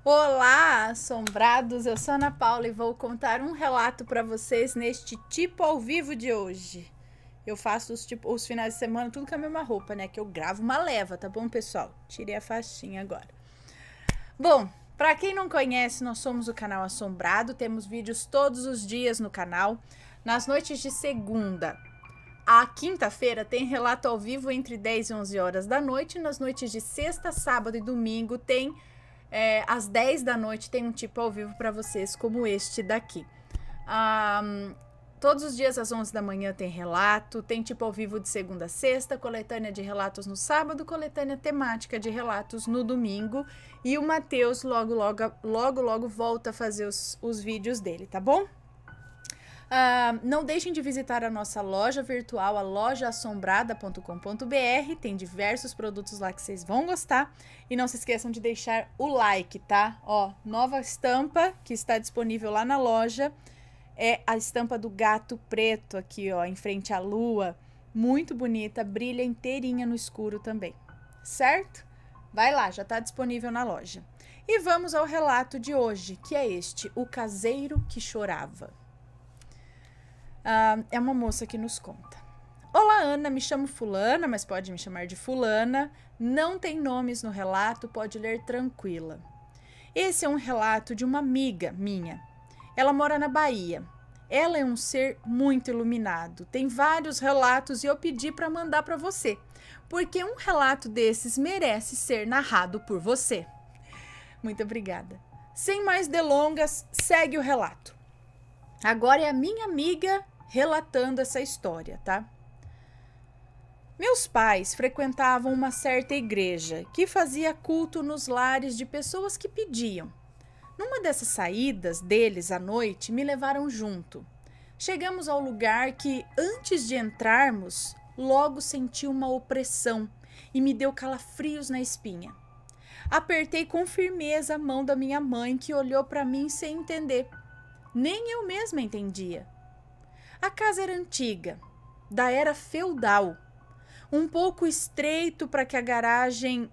Olá, assombrados! Eu sou Ana Paula e vou contar um relato para vocês neste tipo ao vivo de hoje. Eu faço os finais de semana tudo com a mesma roupa, né? Que eu gravo uma leva, tá bom, pessoal? Tirei a faixinha agora. Bom, para quem não conhece, nós somos o canal Assombrado. Temos vídeos todos os dias no canal. Nas noites de segunda a quinta-feira tem relato ao vivo entre 10 e 11 horas da noite. Nas noites de sexta, sábado e domingo tem... às 10 da noite tem um tipo ao vivo para vocês, como este daqui. Todos os dias às 11 da manhã tem relato, tem tipo ao vivo de segunda a sexta, coletânea de relatos no sábado, coletânea temática de relatos no domingo. E o Matheus logo volta a fazer os vídeos dele, tá bom? Não deixem de visitar a nossa loja virtual, a lojaassombrada.com.br. Tem diversos produtos lá que vocês vão gostar. E não se esqueçam de deixar o like, tá? Ó, nova estampa que está disponível lá na loja. É a estampa do gato preto aqui, ó, em frente à lua. Muito bonita, brilha inteirinha no escuro também, certo? Vai lá, já tá disponível na loja. E vamos ao relato de hoje, que é este, O Caseiro que Chorava. É uma moça que nos conta. Olá, Ana, me chamo Fulana, mas pode me chamar de Fulana. Não tem nomes no relato, pode ler tranquila. Esse é um relato de uma amiga minha. Ela mora na Bahia. Ela é um ser muito iluminado. Tem vários relatos e eu pedi para mandar para você, porque um relato desses merece ser narrado por você. Muito obrigada. Sem mais delongas, segue o relato. Agora é a minha amiga relatando essa história, tá? Meus pais frequentavam uma certa igreja que fazia culto nos lares de pessoas que pediam. Numa dessas saídas deles à noite, me levaram junto. Chegamos ao lugar que, antes de entrarmos, logo senti uma opressão e me deu calafrios na espinha. Apertei com firmeza a mão da minha mãe, que olhou para mim sem entender. Nem eu mesma entendia. A casa era antiga, da era feudal, um pouco estreito para que a garagem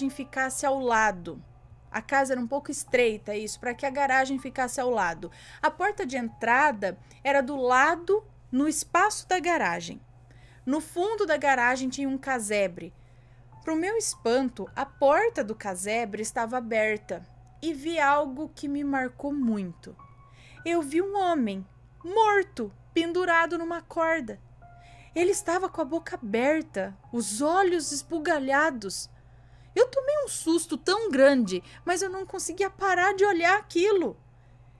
ficasse ao lado. A casa era um pouco estreita, isso, para que a garagem ficasse ao lado. A porta de entrada era do lado, no espaço da garagem. No fundo da garagem tinha um casebre. Para o meu espanto, a porta do casebre estava aberta e vi algo que me marcou muito. Eu vi um homem morto, pendurado numa corda. Ele estava com a boca aberta, os olhos esbugalhados. Eu tomei um susto tão grande, mas eu não conseguia parar de olhar aquilo.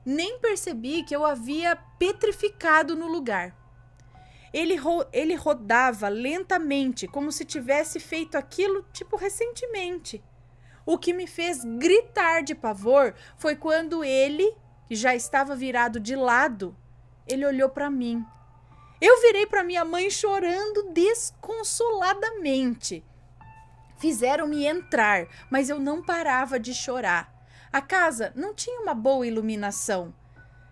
Nem percebi que eu havia petrificado no lugar. Ele rodava lentamente, como se tivesse feito aquilo tipo recentemente. O que me fez gritar de pavor foi quando ele, que já estava virado de lado, ele olhou para mim. Eu virei para minha mãe chorando desconsoladamente. Fizeram-me entrar, mas eu não parava de chorar. A casa não tinha uma boa iluminação.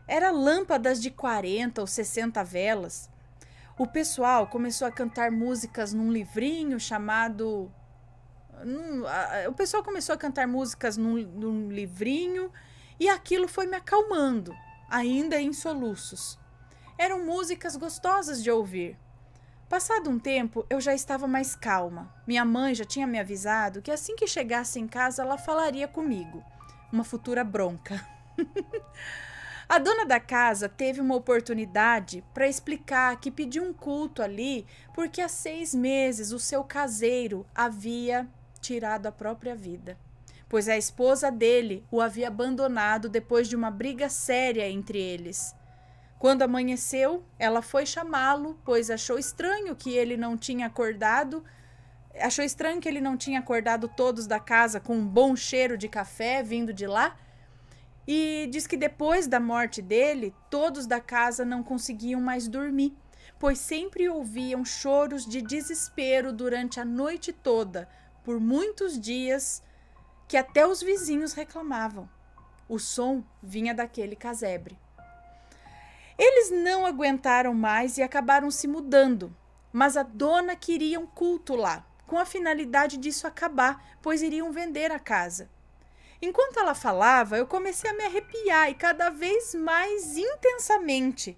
Era lâmpadas de 40 ou 60 velas. O pessoal começou a cantar músicas num livrinho chamado... O pessoal começou a cantar músicas num livrinho e aquilo foi me acalmando, ainda em soluços. Eram músicas gostosas de ouvir. Passado um tempo, eu já estava mais calma. Minha mãe já tinha me avisado que assim que chegasse em casa, ela falaria comigo. Uma futura bronca. A dona da casa teve uma oportunidade para explicar que pediu um culto ali porque há 6 meses o seu caseiro havia tirado a própria vida, pois a esposa dele o havia abandonado depois de uma briga séria entre eles. Quando amanheceu, ela foi chamá-lo, pois achou estranho que ele não tinha acordado todos da casa com um bom cheiro de café vindo de lá, e diz que depois da morte dele, todos da casa não conseguiam mais dormir, pois sempre ouviam choros de desespero durante a noite toda, por muitos dias, que até os vizinhos reclamavam. O som vinha daquele casebre. Eles não aguentaram mais e acabaram se mudando, mas a dona queria um culto lá, com a finalidade disso acabar, pois iriam vender a casa. Enquanto ela falava, eu comecei a me arrepiar e cada vez mais intensamente.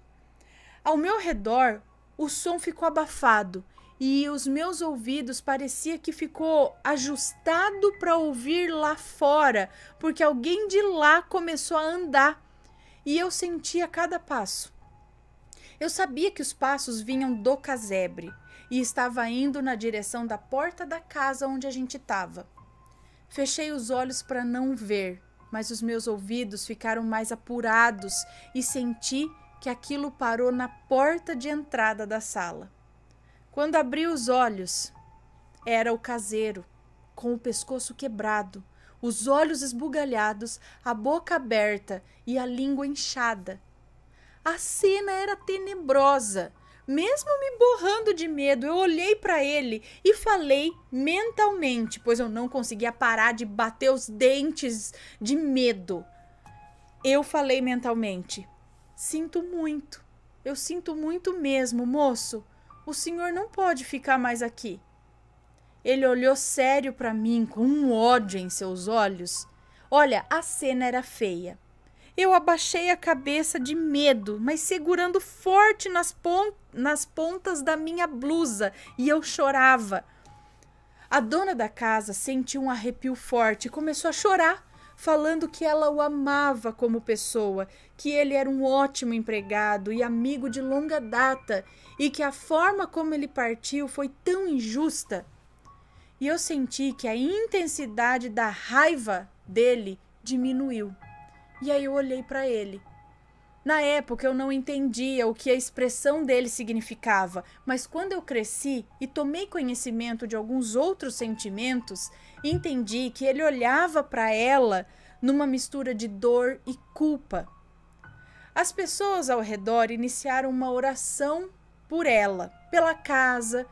Ao meu redor, o som ficou abafado e os meus ouvidos parecia que ficou ajustado para ouvir lá fora, porque alguém de lá começou a andar e eu sentia cada passo. Eu sabia que os passos vinham do casebre e estava indo na direção da porta da casa onde a gente estava. Fechei os olhos para não ver, mas os meus ouvidos ficaram mais apurados e senti que aquilo parou na porta de entrada da sala. Quando abri os olhos, era o caseiro, com o pescoço quebrado, os olhos esbugalhados, a boca aberta e a língua inchada. A cena era tenebrosa. Mesmo me borrando de medo, eu olhei para ele e falei mentalmente, pois eu não conseguia parar de bater os dentes de medo. Eu falei mentalmente: sinto muito, eu sinto muito mesmo, moço. O senhor não pode ficar mais aqui. Ele olhou sério para mim, com um ódio em seus olhos. Olha, a cena era feia. Eu abaixei a cabeça de medo, mas segurando forte nas pontas da minha blusa, e eu chorava. A dona da casa sentiu um arrepio forte e começou a chorar, falando que ela o amava como pessoa, que ele era um ótimo empregado e amigo de longa data, e que a forma como ele partiu foi tão injusta. E eu senti que a intensidade da raiva dele diminuiu. E aí eu olhei para ele. Na época eu não entendia o que a expressão dele significava, mas quando eu cresci e tomei conhecimento de alguns outros sentimentos, entendi que ele olhava para ela numa mistura de dor e culpa. As pessoas ao redor iniciaram uma oração por ela, pela casa,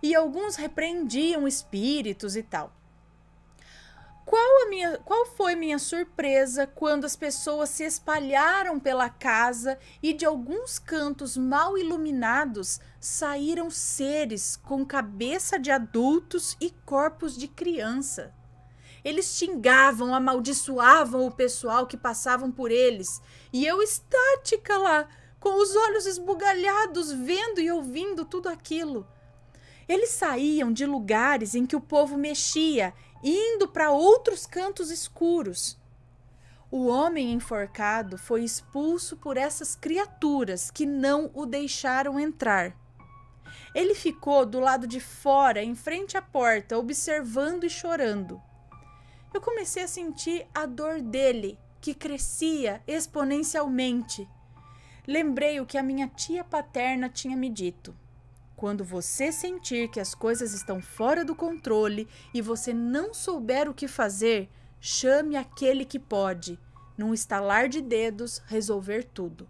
e alguns repreendiam espíritos e tal. Qual foi minha surpresa quando as pessoas se espalharam pela casa e de alguns cantos mal iluminados saíram seres com cabeça de adultos e corpos de criança. Eles xingavam, amaldiçoavam o pessoal que passavam por eles, e eu estática lá, com os olhos esbugalhados, vendo e ouvindo tudo aquilo. Eles saíam de lugares em que o povo mexia, indo para outros cantos escuros. O homem enforcado foi expulso por essas criaturas que não o deixaram entrar. Ele ficou do lado de fora, em frente à porta, observando e chorando. Eu comecei a sentir a dor dele, que crescia exponencialmente. Lembrei o que a minha tia paterna tinha me dito. Quando você sentir que as coisas estão fora do controle e você não souber o que fazer, chame aquele que pode, num estalar de dedos, resolver tudo.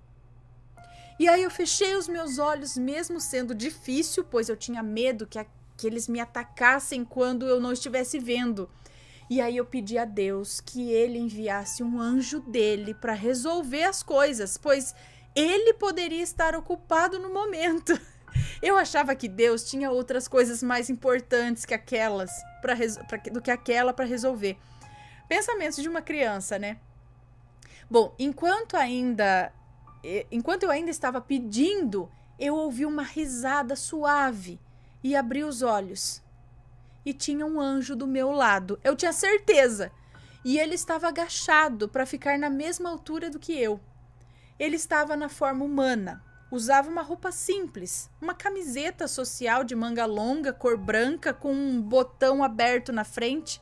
E aí eu fechei os meus olhos, mesmo sendo difícil, pois eu tinha medo que eles me atacassem quando eu não estivesse vendo. E aí eu pedi a Deus que ele enviasse um anjo dele para resolver as coisas, pois ele poderia estar ocupado no momento. Eu achava que Deus tinha outras coisas mais importantes que aquelas do que aquela para resolver. Pensamentos de uma criança, né? Bom, enquanto eu ainda estava pedindo, eu ouvi uma risada suave e abri os olhos. E tinha um anjo do meu lado. Eu tinha certeza. E ele estava agachado para ficar na mesma altura do que eu. Ele estava na forma humana. Usava uma roupa simples, uma camiseta social de manga longa, cor branca, com um botão aberto na frente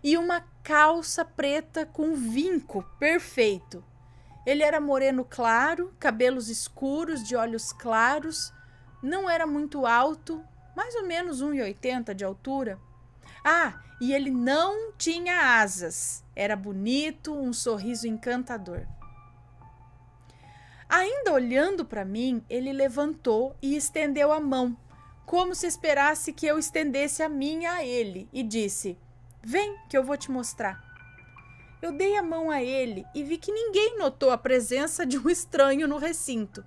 e uma calça preta com vinco perfeito. Ele era moreno claro, cabelos escuros, de olhos claros, não era muito alto, mais ou menos 1,80 de altura. Ah, e ele não tinha asas, era bonito, um sorriso encantador. Ainda olhando para mim, ele levantou e estendeu a mão, como se esperasse que eu estendesse a minha a ele, e disse: "Vem, que eu vou te mostrar." Eu dei a mão a ele e vi que ninguém notou a presença de um estranho no recinto.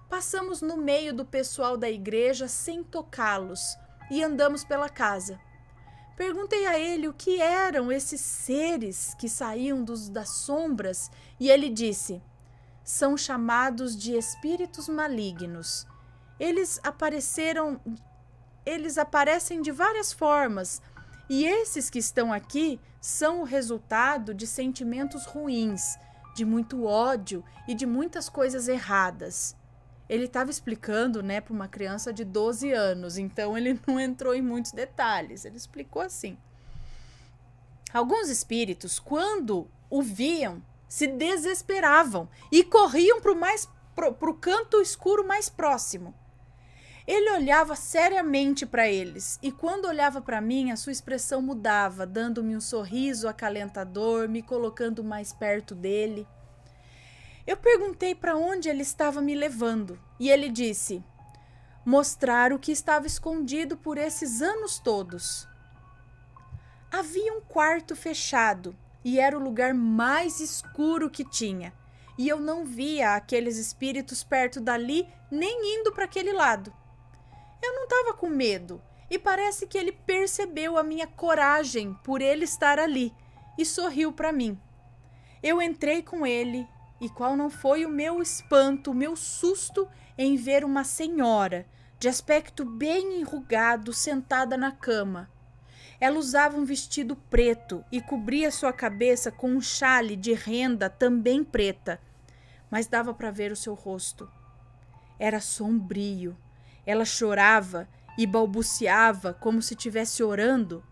Passamos no meio do pessoal da igreja sem tocá-los e andamos pela casa. Perguntei a ele o que eram esses seres que saíam das sombras e ele disse: são chamados de espíritos malignos. Eles aparecem de várias formas e esses que estão aqui são o resultado de sentimentos ruins, de muito ódio e de muitas coisas erradas. Ele estava explicando, né, para uma criança de 12 anos, então ele não entrou em muitos detalhes. Ele explicou assim: alguns espíritos, quando o viam, se desesperavam e corriam para o canto escuro mais próximo. Ele olhava seriamente para eles e quando olhava para mim, a sua expressão mudava, dando-me um sorriso acalentador, me colocando mais perto dele. Eu perguntei para onde ele estava me levando e ele disse: mostrar o que estava escondido por esses anos todos. Havia um quarto fechado e era o lugar mais escuro que tinha, e eu não via aqueles espíritos perto dali nem indo para aquele lado. Eu não estava com medo e parece que ele percebeu a minha coragem por ele estar ali e sorriu para mim. Eu entrei com ele e qual não foi o meu espanto, o meu susto em ver uma senhora de aspecto bem enrugado sentada na cama. Ela usava um vestido preto e cobria sua cabeça com um chale de renda também preta, mas dava para ver o seu rosto. Era sombrio. Ela chorava e balbuciava como se estivesse orando.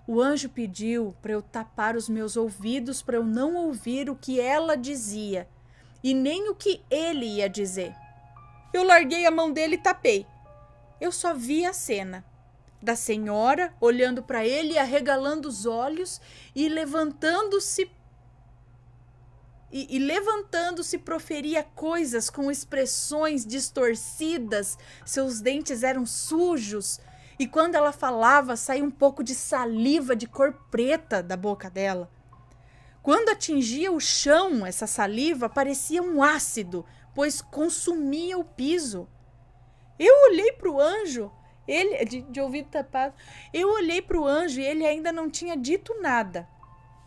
O anjo pediu para eu tapar os meus ouvidos para eu não ouvir o que ela dizia e nem o que ele ia dizer. Eu larguei a mão dele e tapei. Eu só vi a cena da senhora olhando para ele e arregalando os olhos e levantando-se proferia coisas com expressões distorcidas, seus dentes eram sujos e quando ela falava saía um pouco de saliva de cor preta da boca dela. Quando atingia o chão, essa saliva parecia um ácido, pois consumia o piso. Eu olhei para o anjo, ele de ouvido tapado. Eu olhei para o anjo e ele ainda não tinha dito nada.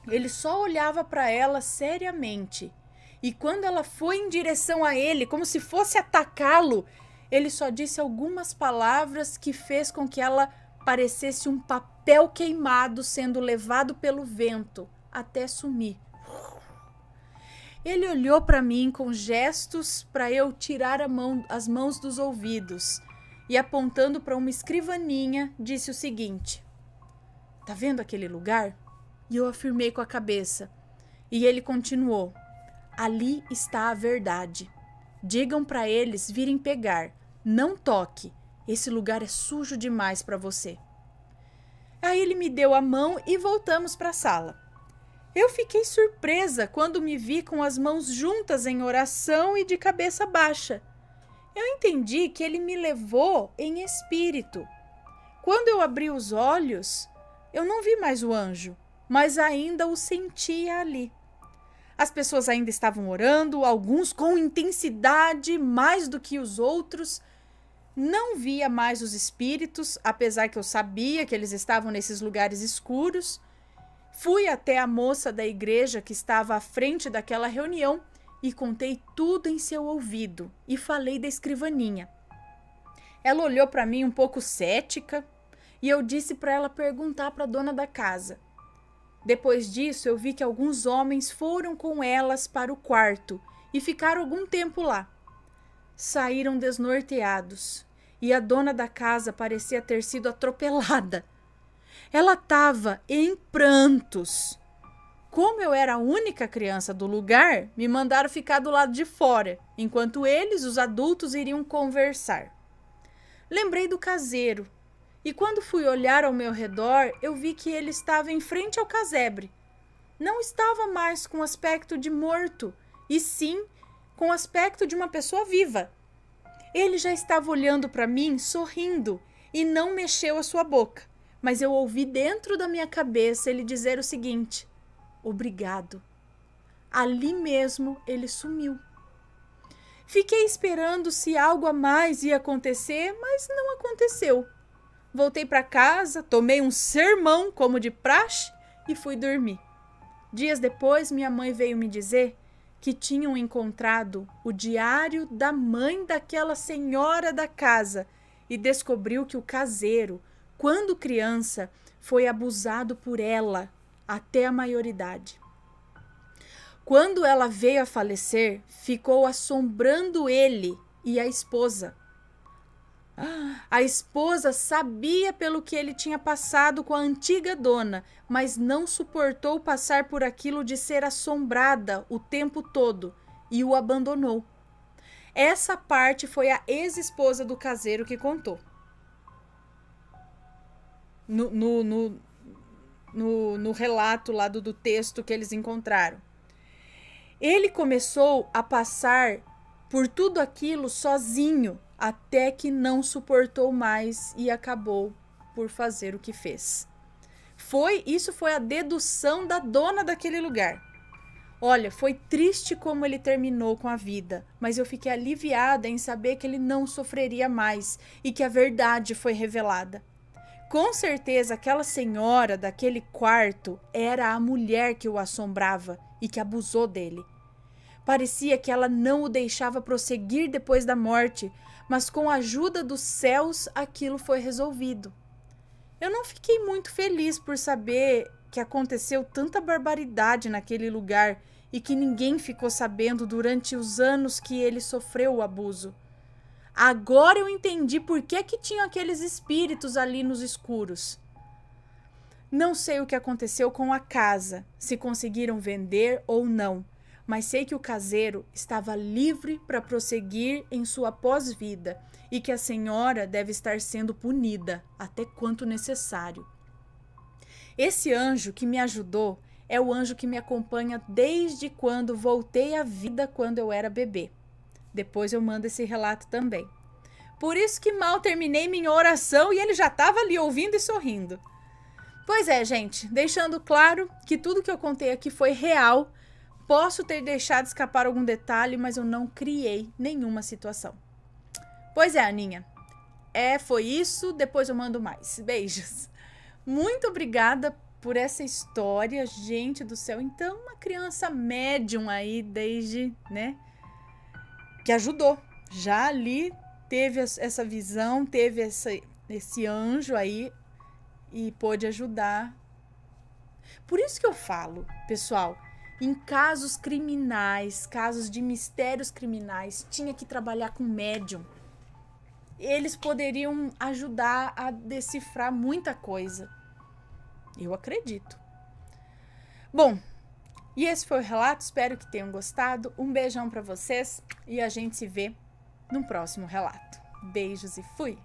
Ele só olhava para ela seriamente. E quando ela foi em direção a ele, como se fosse atacá-lo, ele só disse algumas palavras que fez com que ela parecesse um papel queimado sendo levado pelo vento até sumir. Ele olhou para mim com gestos para eu tirar as mãos dos ouvidos e apontando para uma escrivaninha disse o seguinte: tá vendo aquele lugar? E eu afirmei com a cabeça. E ele continuou: ali está a verdade. Digam para eles virem pegar. Não toque. Esse lugar é sujo demais para você. Aí ele me deu a mão e voltamos para a sala. Eu fiquei surpresa quando me vi com as mãos juntas em oração e de cabeça baixa. Eu entendi que ele me levou em espírito. Quando eu abri os olhos, eu não vi mais o anjo, mas ainda o sentia ali. As pessoas ainda estavam orando, alguns com intensidade mais do que os outros. Não via mais os espíritos, apesar que eu sabia que eles estavam nesses lugares escuros. Fui até a moça da igreja que estava à frente daquela reunião e contei tudo em seu ouvido e falei da escrivaninha. Ela olhou para mim um pouco cética e eu disse para ela perguntar para a dona da casa. Depois disso, eu vi que alguns homens foram com elas para o quarto e ficaram algum tempo lá. Saíram desnorteados e a dona da casa parecia ter sido atropelada. Ela estava em prantos. Como eu era a única criança do lugar, me mandaram ficar do lado de fora, enquanto eles, os adultos, iriam conversar. Lembrei do caseiro. E quando fui olhar ao meu redor, eu vi que ele estava em frente ao casebre. Não estava mais com aspecto de morto, e sim com aspecto de uma pessoa viva. Ele já estava olhando para mim, sorrindo, e não mexeu a sua boca. Mas eu ouvi dentro da minha cabeça ele dizer o seguinte: obrigado. Ali mesmo ele sumiu. Fiquei esperando se algo a mais ia acontecer, mas não aconteceu. voltei para casa, tomei um sermão como de praxe e fui dormir. Dias depois, minha mãe veio me dizer que tinham encontrado o diário da mãe daquela senhora da casa e descobriu que o caseiro, quando criança, foi abusado por ela até a maioridade. Quando ela veio a falecer, ficou assombrando ele e a esposa. A esposa sabia pelo que ele tinha passado com a antiga dona, mas não suportou passar por aquilo de ser assombrada o tempo todo e o abandonou. Essa parte foi a ex-esposa do caseiro que contou. No relato lá do texto que eles encontraram. Ele começou a passar por tudo aquilo sozinho, até que não suportou mais e acabou por fazer o que fez. Isso foi a dedução da dona daquele lugar. Olha, foi triste como ele terminou com a vida, mas eu fiquei aliviada em saber que ele não sofreria mais e que a verdade foi revelada. Com certeza aquela senhora daquele quarto era a mulher que o assombrava e que abusou dele. Parecia que ela não o deixava prosseguir depois da morte, mas com a ajuda dos céus aquilo foi resolvido. Eu não fiquei muito feliz por saber que aconteceu tanta barbaridade naquele lugar e que ninguém ficou sabendo durante os anos que ele sofreu o abuso. Agora eu entendi por que tinham aqueles espíritos ali nos escuros. Não sei o que aconteceu com a casa, se conseguiram vender ou não, mas sei que o caseiro estava livre para prosseguir em sua pós-vida e que a senhora deve estar sendo punida até quanto necessário. Esse anjo que me ajudou é o anjo que me acompanha desde quando voltei à vida quando eu era bebê. Depois eu mando esse relato também. Por isso que mal terminei minha oração e ele já estava ali ouvindo e sorrindo. Pois é, gente, deixando claro que tudo que eu contei aqui foi real. Posso ter deixado escapar algum detalhe, mas eu não criei nenhuma situação. Pois é, Aninha. Foi isso. Depois eu mando mais. Beijos. Muito obrigada por essa história, gente do céu. Então, uma criança médium aí desde, né? Que ajudou. Já ali teve essa visão, teve esse anjo aí e pôde ajudar. Por isso que eu falo, pessoal, em casos criminais, casos de mistérios criminais, tinha que trabalhar com médium. Eles poderiam ajudar a decifrar muita coisa. Eu acredito. Bom, e esse foi o relato. Espero que tenham gostado. Um beijão para vocês e a gente se vê no próximo relato. Beijos e fui!